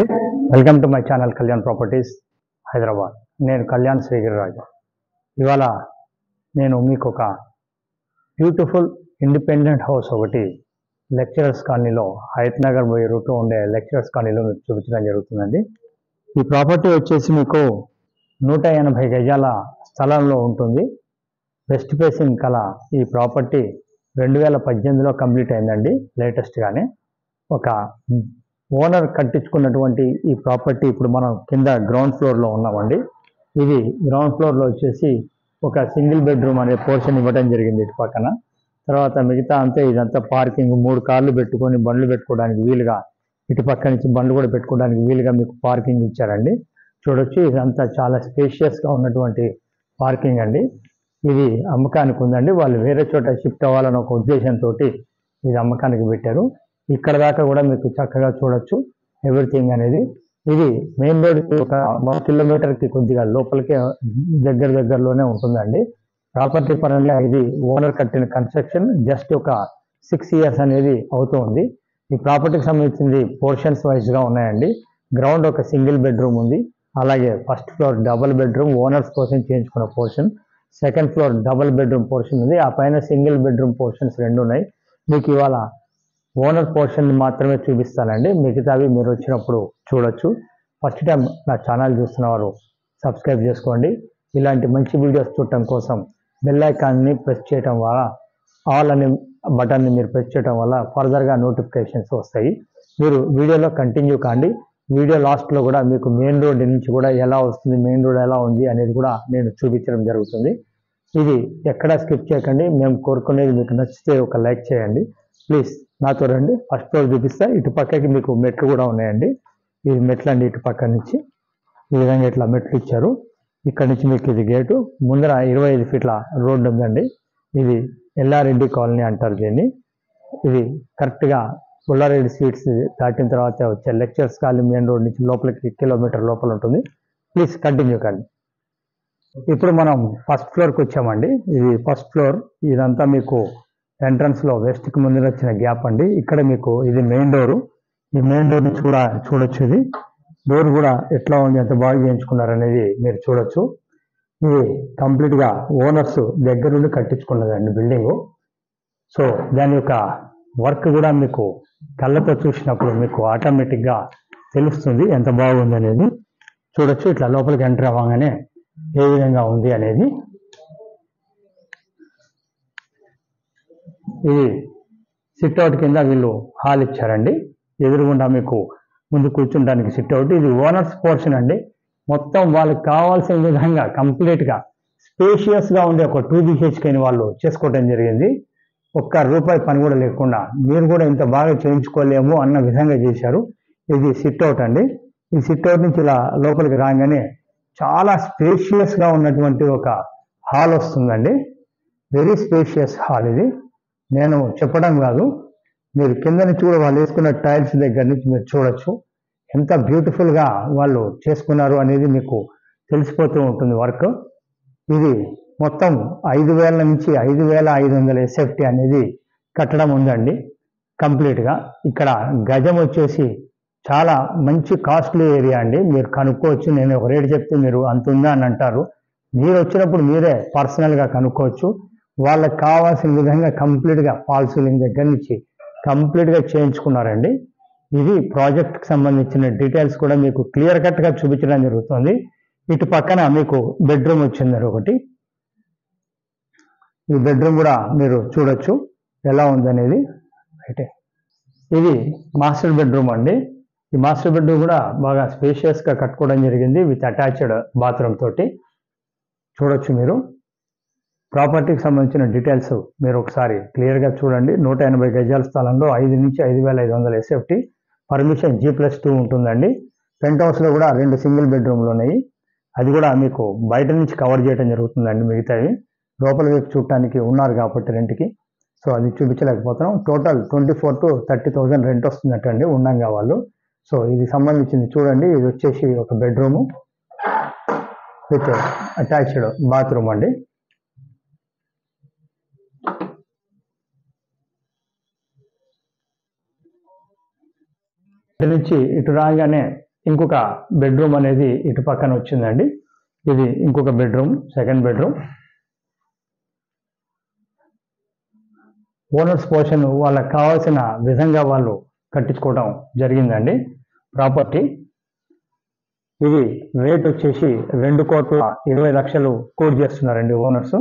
అండి. Welcome to my channel Kalyan properties Hyderabad. నేను కళ్యాణ్ శ్రీగిరిరాజు. ఇవాళ నేను మీకు ఒక బ్యూటిఫుల్ ఇండిపెండెంట్ హౌస్ ఒకటి లెక్చరర్స్ కాలనీలో హయత్ నగర్ పోయే రూట్లో ఉండే లెక్చరర్స్ కాలనీలో మీకు చూపించడం జరుగుతుందండి. ఈ ప్రాపర్టీ వచ్చేసి మీకు 180 గజాల స్థలంలో ఉంటుంది. వెస్ట్ ఫేసింగ్ కల ఈ ప్రాపర్టీ 2018లో కంప్లీట్ అయిందండి. లేటెస్ట్గానే ఒక ఓనర్ కట్టించుకున్నటువంటి ఈ ప్రాపర్టీ ఇప్పుడు మనం కింద గ్రౌండ్ ఫ్లోర్లో ఉన్నామండి. ఇది గ్రౌండ్ ఫ్లోర్లో వచ్చేసి ఒక సింగిల్ బెడ్రూమ్ అనే పోర్షన్ ఇవ్వడం జరిగింది ఇటు పక్కన. తర్వాత మిగతా అంతే ఇదంతా పార్కింగ్, 3 కార్లు పెట్టుకొని బండ్లు పెట్టుకోవడానికి వీలుగా, ఇటు పక్క నుంచి బండ్లు కూడా పెట్టుకోవడానికి వీలుగా మీకు పార్కింగ్ ఇచ్చారండి. చూడొచ్చు, ఇదంతా చాలా స్పేషియస్గా ఉన్నటువంటి పార్కింగ్ అండి. ఇది అమ్మకానికి ఉందండి. వాళ్ళు వేరే చోట షిఫ్ట్ అవ్వాలని ఒక ఉద్దేశంతో ఇది అమ్మకానికి పెట్టారు. ఇక్కడ దాకా కూడా మీకు చక్కగా చూడొచ్చు ఎవ్రీథింగ్ అనేది. ఇది మెయిన్ రోడ్ ఒక 1 కిలోమీటర్కి కొద్దిగా లోపలికే దగ్గరలోనే ఉంటుందండి. ప్రాపర్టీ పరంగా ఇది ఓనర్ కట్టిన కన్స్ట్రక్షన్. జస్ట్ ఒక 6 ఇయర్స్ అనేది అవుతుంది. ఈ ప్రాపర్టీకి సంబంధించింది పోర్షన్స్ వైజ్గా ఉన్నాయండి. గ్రౌండ్ ఒక సింగిల్ బెడ్రూమ్ ఉంది. అలాగే first floor double bedroom owners కోసం చేయించుకున్న portion, second floor double bedroom portion ఉంది. ఆ పైన సింగిల్ బెడ్రూమ్ పోర్షన్స్ 2 ఉన్నాయి. మీకు ఇవాళ ఓనర్ పోర్షన్ మాత్రమే చూపిస్తానండి. మిగతావి మీరు వచ్చినప్పుడు చూడొచ్చు. ఫస్ట్ టైం నా ఛానల్ చూస్తున్నవారు సబ్స్క్రైబ్ చేసుకోండి. ఇలాంటి మంచి వీడియోస్ చూడటం కోసం బెల్ ఐకాన్ని ప్రెస్ చేయడం వల్ల, ఆల్ అనే బటన్ని మీరు ప్రెస్ చేయడం వల్ల ఫర్దర్గా నోటిఫికేషన్స్ వస్తాయి. మీరు వీడియోలో కంటిన్యూ కాండి. వీడియో లాస్ట్లో కూడా మీకు మెయిన్ రోడ్ నుంచి కూడా ఎలా వస్తుంది, మెయిన్ రోడ్ ఎలా ఉంది అనేది కూడా నేను చూపించడం జరుగుతుంది. ఇది ఎక్కడా స్కిప్ చేయకండి. మేము కోరుకునేది మీకు నచ్చితే ఒక లైక్ చేయండి ప్లీజ్. నాతో రండి. ఫస్ట్ ఫ్లోర్ చూపిస్తా. ఇటు పక్కకి మీకు మెట్లు కూడా ఉన్నాయండి. ఇది మెట్లు అండి. ఇటు పక్క నుంచి ఈ విధంగా ఇట్లా మెట్లు ఇచ్చారు. ఇక్కడ నుంచి మీకు ఇది గేటు. ముందర 25 ఫీట్ల రోడ్డు ఉందండి. ఇది ఎల్లారెడ్డి కాలనీ అంటారు దీన్ని. ఇది కరెక్ట్గా పుల్లారెడ్డి స్వీట్స్ దాటిన తర్వాత వచ్చే లెక్చర్స్ కాలనీ మెయిన్ రోడ్ నుంచి లోపలికి కిలోమీటర్ లోపల ఉంటుంది. ప్లీజ్ కంటిన్యూ కండి. ఇప్పుడు మనం ఫస్ట్ ఫ్లోర్కి వచ్చామండి. ఇది ఫస్ట్ ఫ్లోర్. ఇదంతా మీకు ఎంట్రన్స్లో వెస్ట్కి ముందు వచ్చిన గ్యాప్ అండి. ఇక్కడ మీకు ఇది మెయిన్ డోరు. ఈ మెయిన్ డోర్ నుంచి కూడా చూడొచ్చు. ఇది డోర్ కూడా ఎట్లా ఉంది, ఎంత బాగా చేయించుకున్నారు అనేది మీరు చూడొచ్చు. ఇది కంప్లీట్గా ఓనర్స్ దగ్గర నుండి కట్టించుకున్నదండి బిల్డింగు. సో దాని యొక్క వర్క్ కూడా మీకు కళ్ళతో చూసినప్పుడు మీకు ఆటోమేటిక్గా తెలుస్తుంది ఎంత బాగుంది అనేది. చూడొచ్చు ఇట్లా లోపలికి ఎంటర్ అవ్వగానే ఏ విధంగా ఉంది అనేది. ఇది సిట్అవుట్ కింద వీళ్ళు హాల్ ఇచ్చారండి. ఎదురుగుండా మీకు ముందు కూర్చుంటానికి సిట్అవుట్. ఇది ఓనర్స్ పోర్షన్ అండి. మొత్తం వాళ్ళకి కావాల్సిన విధంగా కంప్లీట్గా స్పేషియస్గా ఉండే ఒక 2 BHKని వాళ్ళు చేసుకోవడం జరిగింది. ₹1 పని కూడా లేకుండా. మీరు కూడా ఇంత బాగా చేయించుకోలేము అన్న విధంగా చేశారు. ఇది సిట్అవుట్ అండి. ఈ సిట్అవుట్ నుంచి ఇలా లోపలికి రాగానే చాలా స్పేషియస్గా ఉన్నటువంటి ఒక హాల్ వస్తుందండి. వెరీ స్పేషియస్ హాల్ ఇది. నేను చెప్పడం కాదు, మీరు కింద నుంచి కూడా వాళ్ళు వేసుకున్న టైల్స్ దగ్గర నుంచి మీరు చూడొచ్చు ఎంత బ్యూటిఫుల్గా వాళ్ళు చేసుకున్నారు అనేది మీకు తెలిసిపోతూ ఉంటుంది వర్క్. ఇది మొత్తం 5,000 నుంచి 5,500 SFT అనేది కట్టడం ఉందండి కంప్లీట్గా. ఇక్కడ గజం వచ్చేసి చాలా మంచి కాస్ట్లీ ఏరియా అండి. మీరు కనుక్కోవచ్చు. నేను ఒక రేటు చెప్తే మీరు అంత ఉందా అని అంటారు. మీరు వచ్చినప్పుడు మీరే పర్సనల్గా కనుక్కోవచ్చు. వాళ్ళకి కావాల్సిన విధంగా కంప్లీట్గా ఫాల్ సీలింగ్ దగ్గర నుంచి కంప్లీట్గా చేయించుకున్నారండి. ఇది ప్రాజెక్ట్కి సంబంధించిన డీటెయిల్స్ కూడా మీకు క్లియర్ కట్గా చూపించడం జరుగుతుంది. ఇటు పక్కన మీకు బెడ్రూమ్ వచ్చింది ఒకటి. ఈ బెడ్రూమ్ కూడా మీరు చూడొచ్చు ఎలా ఉందనేది. అయితే ఇది మాస్టర్ బెడ్రూమ్ అండి. ఈ మాస్టర్ బెడ్రూమ్ కూడా బాగా స్పేషియస్గా కట్టుకోవడం జరిగింది విత్ అటాచ్డ్ బాత్రూమ్ తోటి. చూడొచ్చు మీరు. ప్రాపర్టీకి సంబంధించిన డీటెయిల్స్ మీరు ఒకసారి క్లియర్గా చూడండి. 180 గజాల స్థలంలో 5 నుంచి 5,500 SFT. పర్మిషన్ G+2 ఉంటుందండి. పెంట్ హౌస్లో కూడా 2 సింగిల్ బెడ్రూమ్లు ఉన్నాయి. అది కూడా మీకు బయట నుంచి కవర్ చేయడం జరుగుతుందండి. మిగతావి లోపల వైపు చూడటానికి ఉన్నారు కాబట్టి రెంట్కి, సో అది చూపించలేకపోతున్నాం. టోటల్ 24,000 to 30,000 రెంట్ వస్తుందటండి ఉండంగా వాళ్ళు. సో ఇది సంబంధించింది చూడండి. ఇది వచ్చేసి ఒక బెడ్రూము విత్ అటాచ్డ్ బాత్రూమ్ అండి. నుంచి ఇటు రాగానే ఇంకొక బెడ్రూమ్ అనేది ఇటు పక్కన వచ్చిందండి. ఇది ఇంకొక bedroom, second bedroom. Owners portion వాళ్ళకి కావాల్సిన విధంగా వాళ్ళు కట్టించుకోవడం జరిగిందండి ప్రాపర్టీ. ఇది రేట్ వచ్చేసి 2,20,00,000 కోట్ చేస్తున్నారండి ఓనర్స్.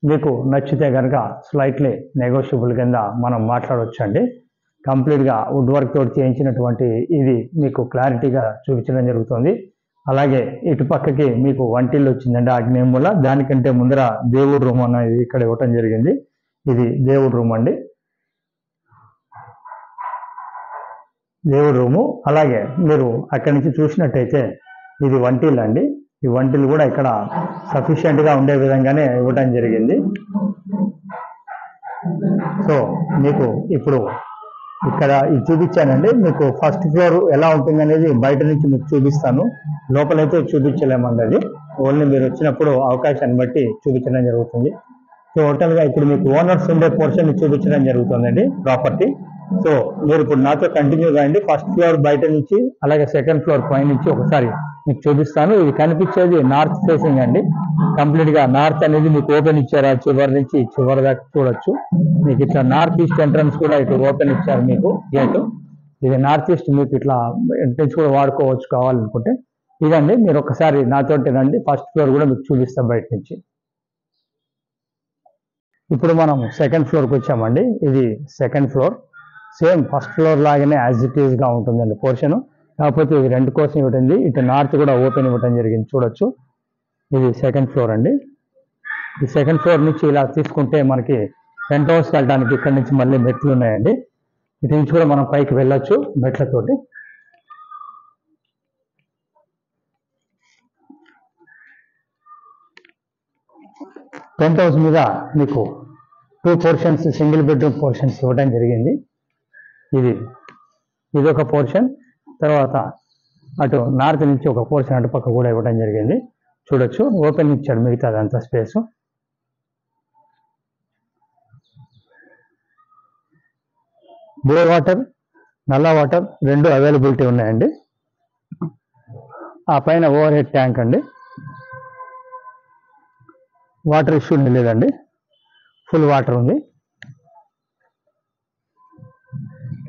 మీకు నచ్చితే కనుక స్లైట్లీ నెగోషియబుల్ కింద మనం మాట్లాడవచ్చండి. కంప్లీట్గా వుడ్ వర్క్ తోటి చేయించినటువంటి ఇది మీకు క్లారిటీగా చూపించడం జరుగుతుంది. అలాగే ఇటు పక్కకి మీకు వంటిల్లు వచ్చిందండి ఆగ్నేయమూల. దానికంటే ముందర దేవుడు రూమ్ అనేది ఇక్కడ ఇవ్వటం జరిగింది. ఇది దేవుడు రూమ్ అండి, దేవుడు రూము. అలాగే మీరు అక్కడి నుంచి చూసినట్టయితే ఇది వంటిల్లు అండి. ఈ వంటిల్లు కూడా ఇక్కడ సఫిషియెంట్గా ఉండే విధంగానే ఇవ్వటం జరిగింది. సో మీకు ఇప్పుడు ఇక్కడ ఇది చూపించానండి. మీకు ఫస్ట్ ఫ్లోర్ ఎలా ఉంటుంది అనేది బయట నుంచి మీకు చూపిస్తాను. లోపలైతే చూపించలేమండి, అది ఓన్లీ మీరు వచ్చినప్పుడు అవకాశాన్ని బట్టి చూపించడం జరుగుతుంది. సో టోటల్గా ఇప్పుడు మీకు ఓనర్స్ ఉండే పోర్షన్ చూపించడం జరుగుతుందండి ప్రాపర్టీ. సో మీరు ఇప్పుడు నాతో కంటిన్యూ కాండి. ఫస్ట్ ఫ్లోర్ బయట నుంచి, అలాగే సెకండ్ ఫ్లోర్ పై నుంచి ఒకసారి మీకు చూపిస్తాను. ఇది కనిపించేది నార్త్ ఫేసింగ్ అండి. కంప్లీట్గా నార్త్ అనేది మీకు ఓపెన్ ఇచ్చారు. ఆ చివరి నుంచి చివరి దాకా చూడొచ్చు. మీకు ఇట్లా నార్త్ ఈస్ట్ ఎంట్రన్స్ కూడా ఇటు ఓపెన్ ఇచ్చారు మీకు గేట్. ఇది నార్త్ ఈస్ట్, మీకు ఇట్లా ఎంట్రన్స్ కూడా వాడుకోవచ్చు కావాలనుకుంటే. ఇదండి, మీరు ఒకసారి నాతోటి రండి. ఫస్ట్ ఫ్లోర్ కూడా మీకు చూపిస్తాం బయట నుంచి. ఇప్పుడు మనం సెకండ్ ఫ్లోర్కి వచ్చామండి. ఇది second floor. Same first floor లాగానే యాజ్ ఇట్ ఈస్గా ఉంటుందండి పోర్షను. కాకపోతే ఇది రెంట్ కోసం ఇవ్వటండి. ఇటు నార్త్ కూడా ఓపెన్ ఇవ్వటం జరిగింది, చూడొచ్చు. ఇది సెకండ్ ఫ్లోర్ అండి. ఈ సెకండ్ ఫ్లోర్ నుంచి ఇలా తీసుకుంటే మనకి పెంట్ హౌస్కి వెళ్ళడానికి ఇక్కడ నుంచి మళ్ళీ మెట్లు ఉన్నాయండి. ఇటు నుంచి కూడా మనం పైకి వెళ్ళొచ్చు మెట్లతోటి. పెంట్ హౌస్ మీద మీకు 2 పోర్షన్స్, సింగిల్ బెడ్రూమ్ పోర్షన్స్ ఇవ్వడం జరిగింది. ఇది ఒక పోర్షన్. తర్వాత అటు నార్త్ నుంచి ఒక పోర్షన్ అటు పక్క కూడా ఇవ్వడం జరిగింది, చూడొచ్చు. ఓపెన్ ఇచ్చాడు మిగతా అదంతా స్పేసు. బ్లూ వాటర్, నల్ల వాటర్ రెండు అవైలబిలిటీ ఉన్నాయండి. ఆ పైన ఓవర్ హెడ్ ట్యాంక్ అండి. వాటర్ ఇష్యూ లేదండి, ఫుల్ వాటర్ ఉంది.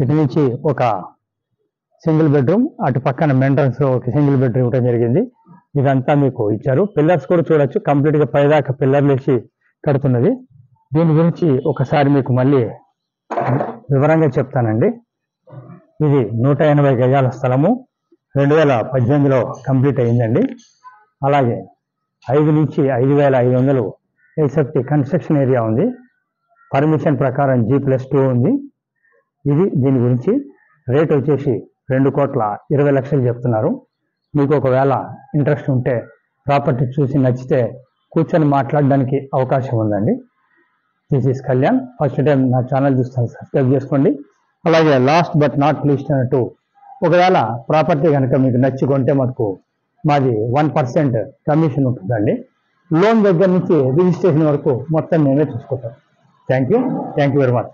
ఇటు నుంచి ఒక సింగిల్ బెడ్రూమ్, అటు పక్కన మెంట్రన్స్ ఒక సింగిల్ బెడ్రూమ్ ఇవ్వడం జరిగింది. ఇదంతా మీకు ఇచ్చారు. పిల్లర్స్ కూడా చూడొచ్చు, కంప్లీట్గా పైదాకా పిల్లర్లు వేసి కడుతున్నది. దీని గురించి ఒకసారి మీకు మళ్ళీ వివరంగా చెప్తానండి. ఇది 180 గజాల స్థలము, 2018లో కంప్లీట్ అయిందండి. అలాగే 5 నుంచి 5,500 ఎస్ఎఫ్టీ కన్స్ట్రక్షన్ ఏరియా ఉంది. పర్మిషన్ ప్రకారం G+2 ఉంది. దీని గురించి రేట్ వచ్చేసి 2,20,00,000 చెప్తున్నారు. మీకు ఒకవేళ ఇంట్రెస్ట్ ఉంటే ప్రాపర్టీ చూసి నచ్చితే కూర్చొని మాట్లాడడానికి అవకాశం ఉందండి. This is Kalyan. First time నా ఛానల్ చూస్తాను, సబ్స్క్రైబ్ చేసుకోండి. అలాగే లాస్ట్ బట్ నాట్ లీస్ట్ అన్నట్టు, ఒకవేళ ప్రాపర్టీ కనుక మీకు నచ్చి కొంటే మటుకు మాది 1% కమిషన్ ఉంటుందండి. లోన్ దగ్గర నుంచి రిజిస్ట్రేషన్ వరకు మొత్తం మేమే చూసుకుంటాం. Thank you very much.